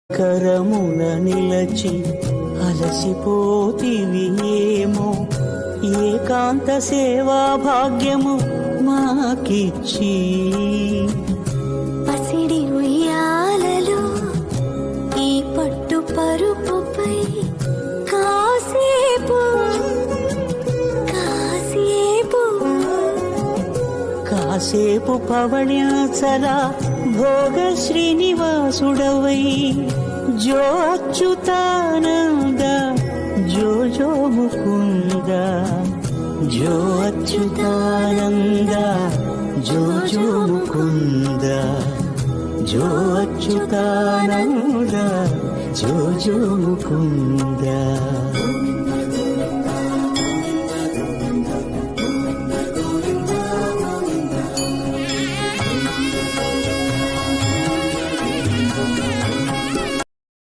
కరమున నిలచి అలసిపోతివి ఏమో, ఏకాంత సేవా భాగ్యము మాకిచ్చి. పసిడి ఉయ్యాలలో ఈ పట్టు పరుపుపై కాసేపు కాసేపు కాసేపు పవళ్యాచల భోగ శ్రీనివాసుడవై, జో అచ్యుతానంద జో జో ముకుంద, జో అచ్యుతానంద జో జో ముకుంద, జో అచ్యుతానంద జో జో ముకుంద.